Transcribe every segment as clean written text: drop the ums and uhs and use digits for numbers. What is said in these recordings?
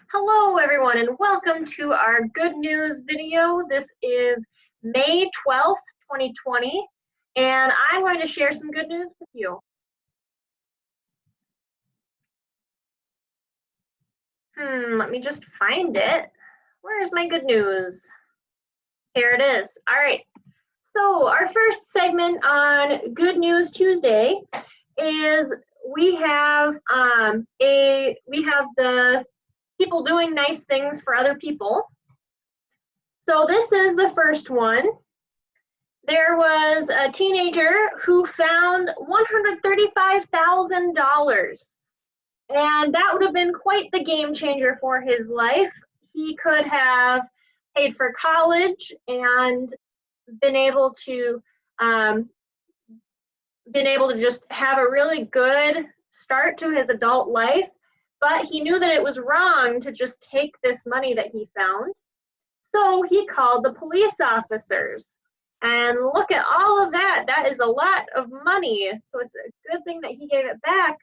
Hello everyone and welcome to our good news video. This is May 12th, 2020, and I'm going to share some good news with you. Let me just find it. Where's my good news? Here it is. All right. So our first segment on Good News Tuesday is we have the people doing nice things for other people. So this is the first one. There was a teenager who found $135,000, and that would have been quite the game changer for his life. He could have paid for college and been able to just have a really good start to his adult life, but he knew that it was wrong to just take this money that he found. So he called the police officers. And look at all of that. That is a lot of money. So it's a good thing that he gave it back.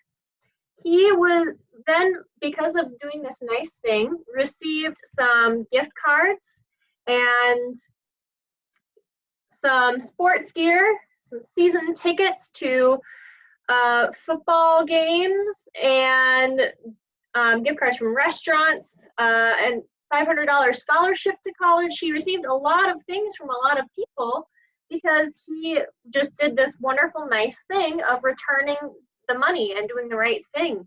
He was then, because of doing this nice thing, received some gift cards and some sports gear, some season tickets to football games, and gift cards from restaurants, and $500 scholarship to college. He received a lot of things from a lot of people because he just did this wonderful, nice thing of returning the money and doing the right thing.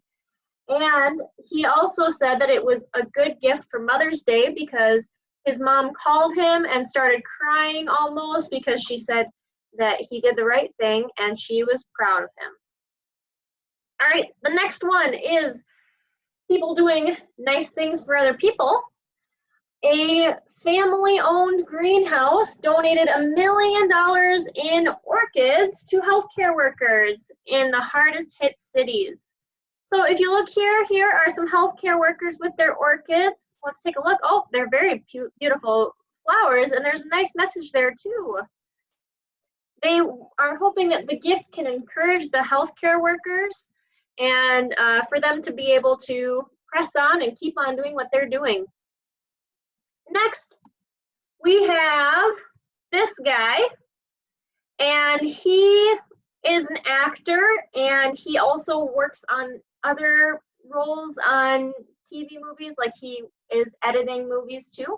And he also said that it was a good gift for Mother's Day because his mom called him and started crying almost because she said that he did the right thing and she was proud of him. All right, the next one is people doing nice things for other people. A family-owned greenhouse donated $1 million in orchids to healthcare workers in the hardest hit cities. So if you look here are some healthcare workers with their orchids. Let's take a look. Oh, they're very beautiful flowers, and there's a nice message there too. They are hoping that the gift can encourage the healthcare workers and for them to be able to press on and keep on doing what they're doing. Next, we have this guy, and he is an actor, and he also works on other roles on TV movies, like he is editing movies too.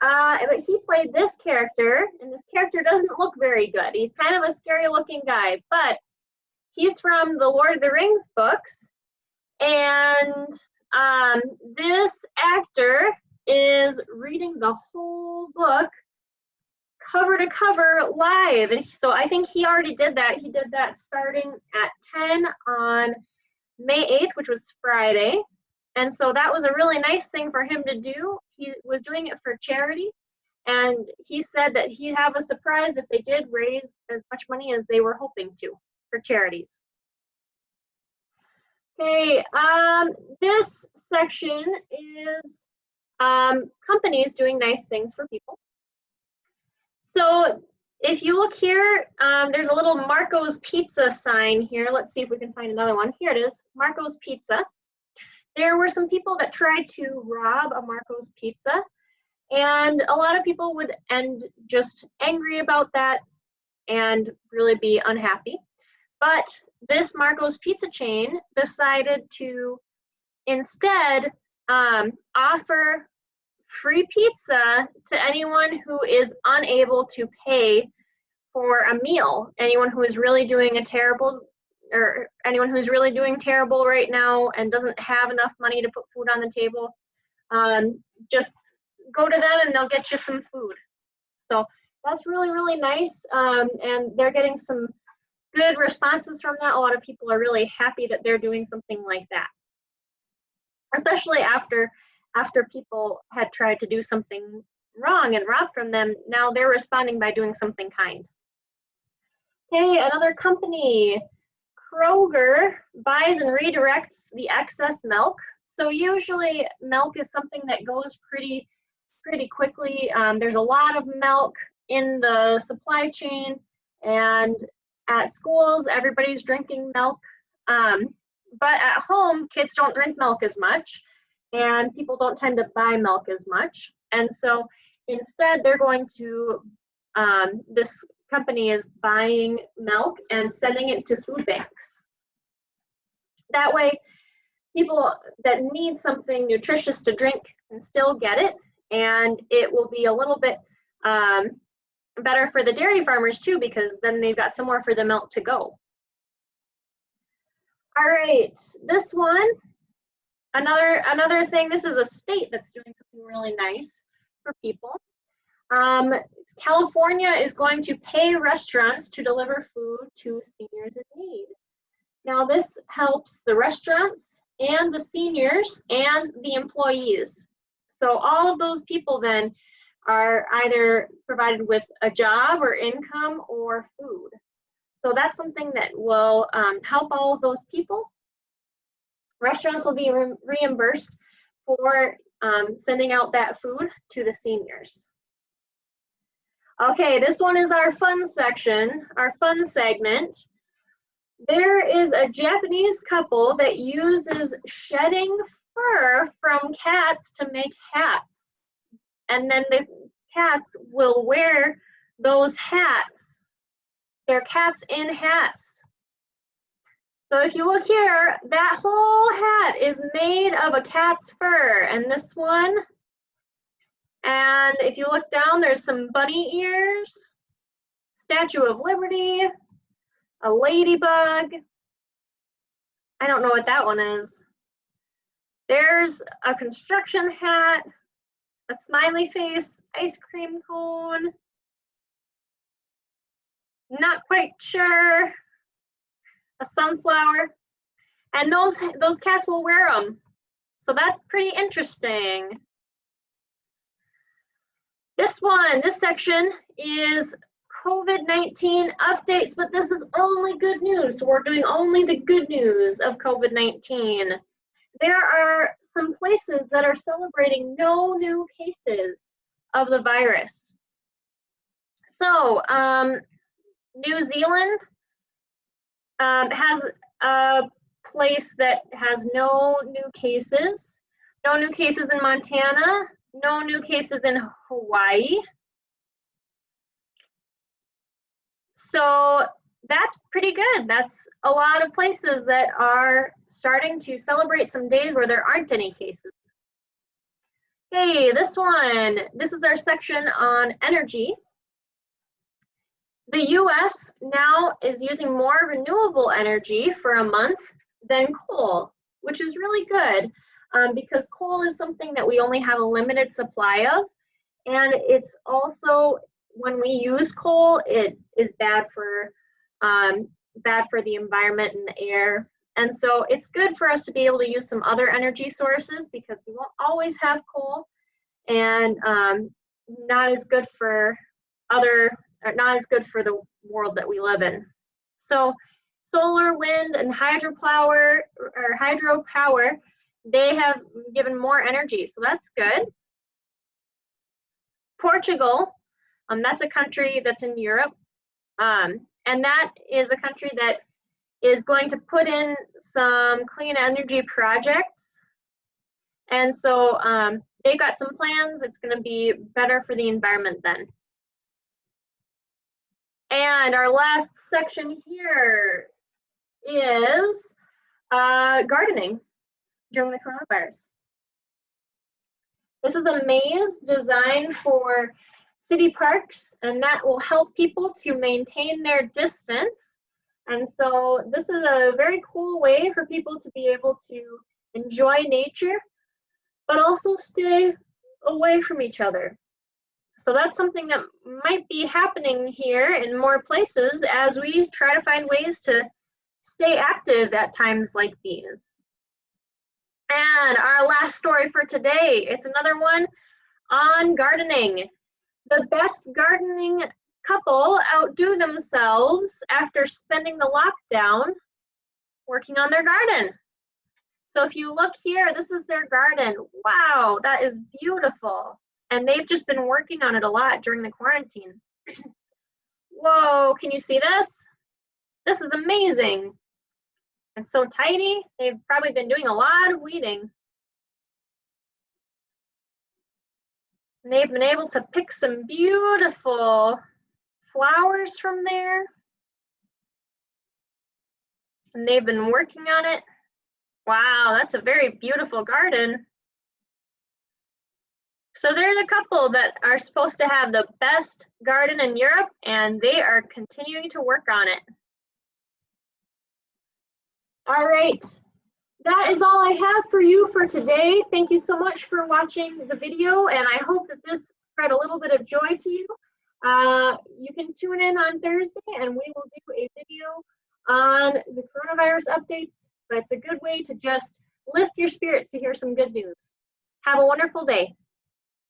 But he played this character, and this character doesn't look very good. He's kind of a scary looking guy, but he's from the Lord of the Rings books, and this actor is reading the whole book cover to cover live. And so I think he already did that. He did that starting at 10 on May 8th, which was Friday. And so that was a really nice thing for him to do. He was doing it for charity. And he said that he'd have a surprise if they did raise as much money as they were hoping to for charities. Okay, this section is companies doing nice things for people. So if you look here, there's a little Marco's Pizza sign here. Let's see if we can find another one. Here it is, Marco's Pizza. There were some people that tried to rob a Marco's Pizza, and a lot of people would end just angry about that and really be unhappy. But this Marco's Pizza chain decided to instead offer free pizza to anyone who is unable to pay for a meal. Anyone who is really doing anyone who's really doing terrible right now and doesn't have enough money to put food on the table, just go to them and they'll get you some food. So that's really, really nice, and they're getting some good responses from that. A lot of people are really happy that they're doing something like that, especially after people had tried to do something wrong and rob from them. Now they're responding by doing something kind. Okay, another company, Kroger, buys and redirects the excess milk. So usually milk is something that goes pretty quickly. There's a lot of milk in the supply chain, and at schools everybody's drinking milk, but at home kids don't drink milk as much. and people don't tend to buy milk as much. And so instead, they're going to, this company is buying milk and sending it to food banks. That way, people that need something nutritious to drink can still get it, and it will be a little bit better for the dairy farmers too, because then they've got somewhere for the milk to go. All right, this one, another thing, this is a state that's doing something really nice for people. California is going to pay restaurants to deliver food to seniors in need. Now this helps the restaurants and the seniors and the employees. So all of those people then are either provided with a job or income or food. So that's something that will help all of those people. Restaurants will be reimbursed for sending out that food to the seniors. Okay, this one is our fun section, our fun segment. There is a Japanese couple that uses shedding fur from cats to make hats. And then the cats will wear those hats. They're cats in hats. So if you look here, that whole hat is made of a cat's fur, and this one, and if you look down, there's some bunny ears, Statue of Liberty, a ladybug. I don't know what that one is. There's a construction hat, a smiley face, ice cream cone. Not quite sure. A sunflower. And those cats will wear them. So that's pretty interesting. This section is COVID-19 updates, but this is only good news. So we're doing only the good news of COVID-19. There are some places that are celebrating no new cases of the virus. So New Zealand has a place that has no new cases. No new cases in Montana, no new cases in Hawaii. So that's pretty good. That's a lot of places that are starting to celebrate some days where there aren't any cases. Hey, this is our section on energy. The US now is using more renewable energy for a month than coal, which is really good because coal is something that we only have a limited supply of. And it's also, when we use coal, it is bad for the environment and the air. And so it's good for us to be able to use some other energy sources because we won't always have coal, and not as good for the world that we live in. So solar, wind, and hydropower, they have given more energy, so that's good. Portugal, that's a country that's in Europe, and that is a country that is going to put in some clean energy projects. And so they've got some plans. It's going to be better for the environment then. And our last section here is gardening during the coronavirus. This is a maze designed for city parks, and that will help people to maintain their distance. And so this is a very cool way for people to be able to enjoy nature, but also stay away from each other. So that's something that might be happening here in more places as we try to find ways to stay active at times like these. And our last story for today, it's another one on gardening. The best gardening couple outdo themselves after spending the lockdown working on their garden. So if you look here, this is their garden. Wow, that is beautiful. And they've just been working on it a lot during the quarantine. Whoa, can you see this? This is amazing. It's so tidy. They've probably been doing a lot of weeding. And they've been able to pick some beautiful flowers from there. And they've been working on it. Wow, that's a very beautiful garden. So they're the couple that are supposed to have the best garden in Europe, and they are continuing to work on it. All right, that is all I have for you for today. Thank you so much for watching the video, and I hope that this spread a little bit of joy to you. You can tune in on Thursday, and we will do a video on the coronavirus updates, but it's a good way to just lift your spirits to hear some good news. Have a wonderful day.